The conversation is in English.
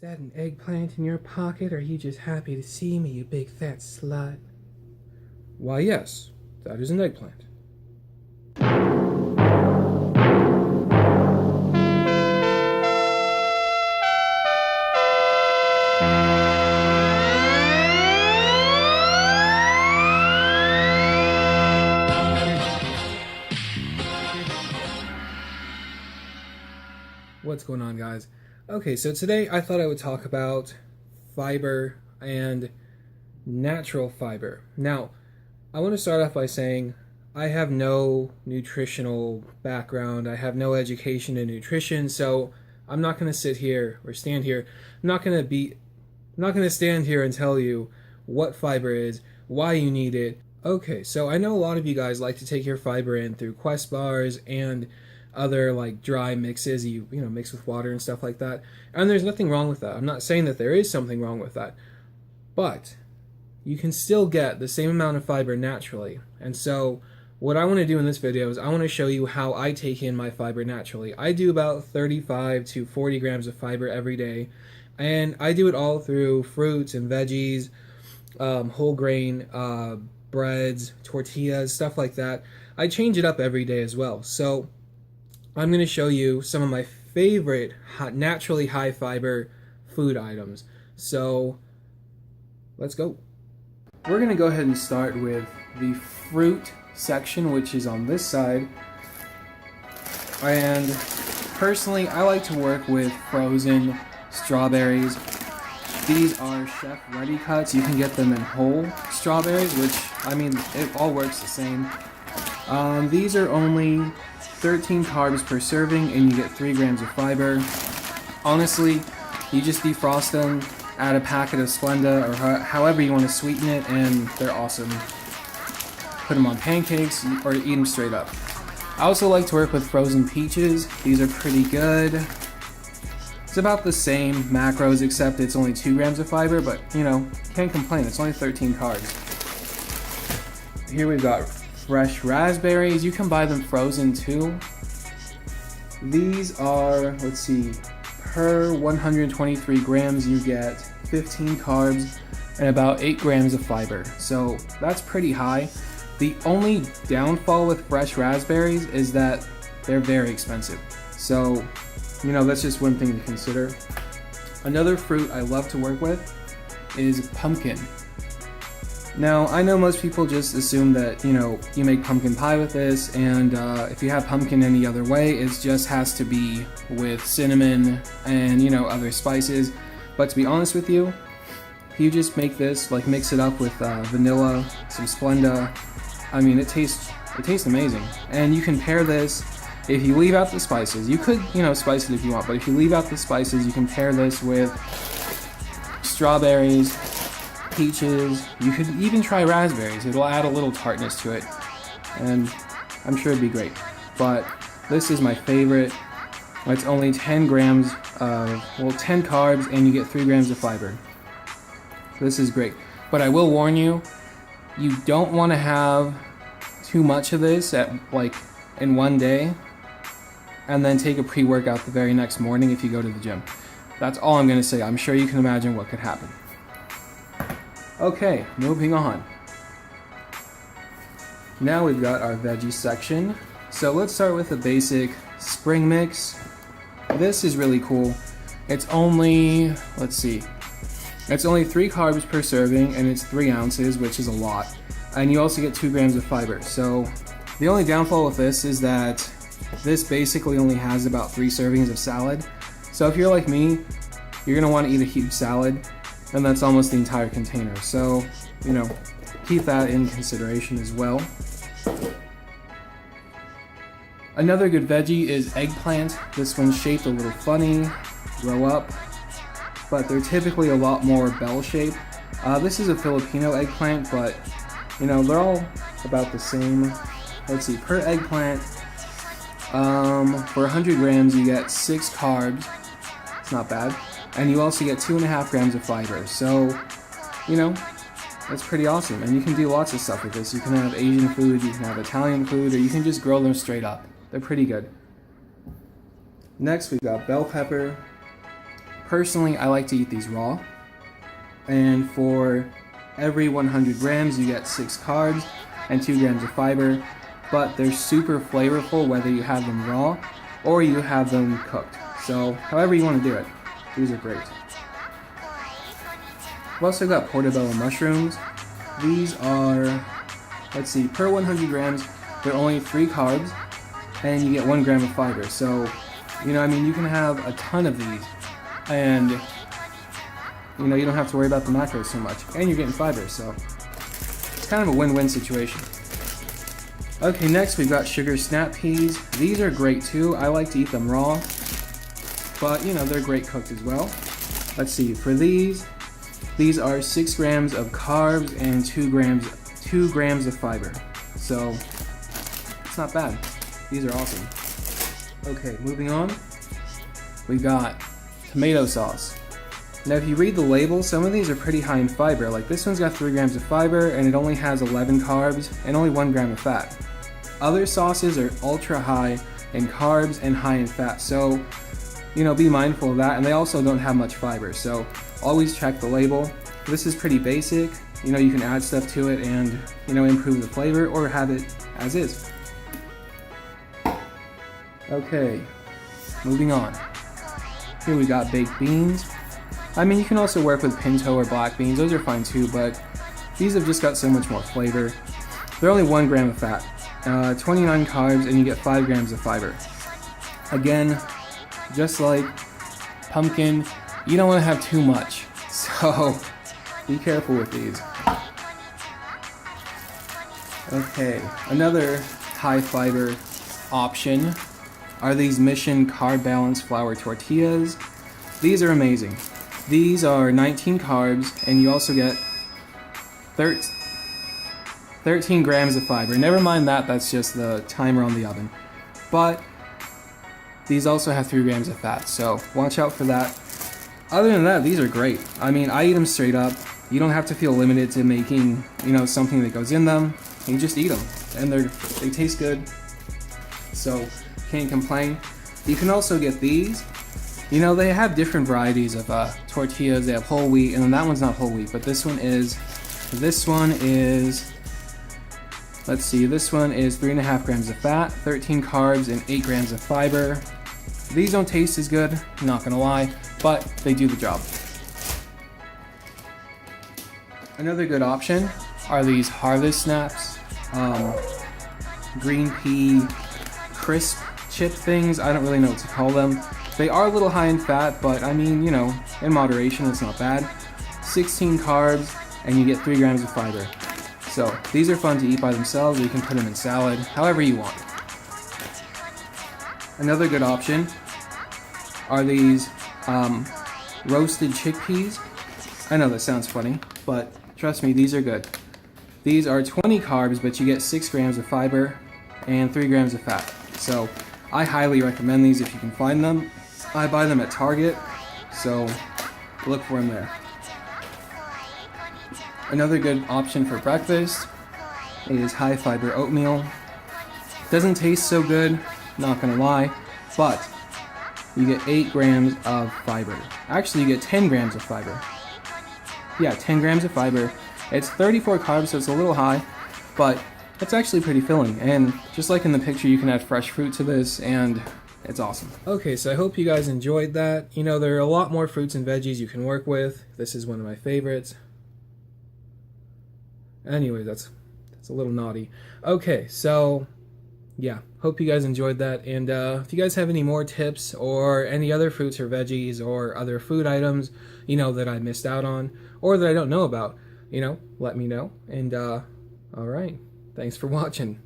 Is that an eggplant in your pocket, or are you just happy to see me, you big fat slut? Why, yes, that is an eggplant. What's going on, guys? Okay, so today I thought I would talk about fiber and natural fiber. Now, I want to start off by saying I have no nutritional background. I have no education in nutrition, so I'm not going to sit here or stand here. I'm not going to stand here and tell you what fiber is, why you need it. Okay, so I know a lot of you guys like to take your fiber in through Quest bars and other like dry mixes you mix with water and stuff like that, and there's nothing wrong with that. I'm not saying that there is something wrong with that, but you can still get the same amount of fiber naturally. And so what I want to do in this video is I want to show you how I take in my fiber naturally. I do about 35 to 40 grams of fiber every day, and I do it all through fruits and veggies, whole grain breads, tortillas, stuff like that. I change it up every day as well. So I'm going to show you some of my favorite naturally high fiber food items. So let's go. We're going to go ahead and start with the fruit section, which is on this side. And personally, I like to work with frozen strawberries. These are chef ready cuts. You can get them in whole strawberries, which, I mean, it all works the same. These are only 13 carbs per serving, and you get 3 grams of fiber. Honestly, you just defrost them, add a packet of Splenda, or however you want to sweeten it, and they're awesome. Put them on pancakes, or eat them straight up. I also like to work with frozen peaches. These are pretty good. It's about the same macros, except it's only 2 grams of fiber, but, can't complain. It's only 13 carbs. Here we've got fresh raspberries. You can buy them frozen too. These are, let's see, per 123 grams you get 15 carbs and about 8 grams of fiber. So that's pretty high. The only downfall with fresh raspberries is that they're very expensive. So, that's just one thing to consider. Another fruit I love to work with is pumpkin. Now, I know most people just assume that, you make pumpkin pie with this, and if you have pumpkin any other way, it just has to be with cinnamon and, other spices. But to be honest with you, if you just make this, like mix it up with vanilla, some Splenda, I mean, it tastes amazing. And you can pair this, if you leave out the spices, you could, spice it if you want, but if you leave out the spices, you can pair this with strawberries, peaches. You could even try raspberries. It'll add a little tartness to it, and I'm sure it'd be great. But this is my favorite. It's only 10 grams of, 10 carbs, and you get 3 grams of fiber. This is great. But I will warn you, you don't want to have too much of this in one day, and then take a pre-workout the very next morning if you go to the gym. That's all I'm going to say. I'm sure you can imagine what could happen. Okay, moving on. Now we've got our veggie section. So let's start with the basic spring mix. This is really cool. It's only, it's only 3 carbs per serving, and it's 3 ounces, which is a lot. And you also get 2 grams of fiber. So the only downfall with this is that this basically only has about 3 servings of salad. So if you're like me, you're gonna want to eat a huge salad, and that's almost the entire container. So, keep that in consideration as well. Another good veggie is eggplant. This one's shaped a little funny, grow up, but they're typically a lot more bell-shaped. This is a Filipino eggplant, but, they're all about the same. Let's see, per eggplant, for 100 grams you get 6 carbs. It's not bad. And you also get 2.5 grams of fiber. So, that's pretty awesome. And you can do lots of stuff with this. You can have Asian food, you can have Italian food, or you can just grill them straight up. They're pretty good. Next, we've got bell pepper. Personally, I like to eat these raw. And for every 100 grams, you get 6 carbs and 2 grams of fiber. But they're super flavorful whether you have them raw or you have them cooked. So, however you want to do it, these are great. I've also got portobello mushrooms. These are, let's see, per 100 grams, they're only 3 carbs, and you get 1 gram of fiber. So, you know, I mean, you can have a ton of these, and, you know, you don't have to worry about the macros so much, and you're getting fiber, so it's kind of a win-win situation. Okay, next we've got sugar snap peas. These are great too. I like to eat them raw, but, you know, they're great cooked as well. Let's see, for these are 6 grams of carbs and 2 grams of fiber. So, it's not bad. These are awesome. Okay, moving on. We've got tomato sauce. Now, if you read the label, some of these are pretty high in fiber. Like this one's got 3 grams of fiber and it only has 11 carbs and only 1 gram of fat. Other sauces are ultra high in carbs and high in fat. So, you know, be mindful of that. And they also don't have much fiber. So, always check the label. This is pretty basic. You know, you can add stuff to it and, you know, improve the flavor or have it as is. Okay, moving on. Here we got baked beans. I mean, you can also work with pinto or black beans. Those are fine too, but these have just got so much more flavor. They're only 1 gram of fat, 29 carbs, and you get 5 grams of fiber. Again, just like pumpkin, you don't want to have too much, so be careful with these. Okay, another high fiber option are these Mission Carb Balance flour tortillas. These are amazing. These are 19 carbs, and you also get 13 grams of fiber. Never mind that, that's just the timer on the oven. But these also have 3 grams of fat, so watch out for that. Other than that, these are great. I mean, I eat them straight up. You don't have to feel limited to making, you know, something that goes in them. You just eat them, and they taste good. So, can't complain. You can also get these. You know, they have different varieties of tortillas. They have whole wheat, and then that one's not whole wheat, but this one is, let's see, this one is 3.5 grams of fat, 13 carbs, and 8 grams of fiber. These don't taste as good, not gonna lie, but they do the job. Another good option are these Harvest Snaps, green pea crisp chip things. I don't really know what to call them. They are a little high in fat, but I mean, you know, in moderation, it's not bad. 16 carbs, and you get 3 grams of fiber. So, these are fun to eat by themselves, or you can put them in salad, however you want. Another good option are these roasted chickpeas. I know that sounds funny, but trust me, these are good. These are 20 carbs, but you get 6 grams of fiber and 3 grams of fat. So, I highly recommend these if you can find them. I buy them at Target, so look for them there. Another good option for breakfast is high fiber oatmeal. Doesn't taste so good, not gonna lie, but you get 8 grams of fiber. Actually, you get 10 grams of fiber. Yeah, 10 grams of fiber. It's 34 carbs, so it's a little high, but it's actually pretty filling. And just like in the picture, you can add fresh fruit to this, and it's awesome. Okay, so I hope you guys enjoyed that. You know, there are a lot more fruits and veggies you can work with. This is one of my favorites. Anyway, that's a little naughty. Okay, so yeah, hope you guys enjoyed that. And if you guys have any more tips or any other fruits or veggies or other food items, you know, that I missed out on or that I don't know about, you know, let me know. And all right, thanks for watching.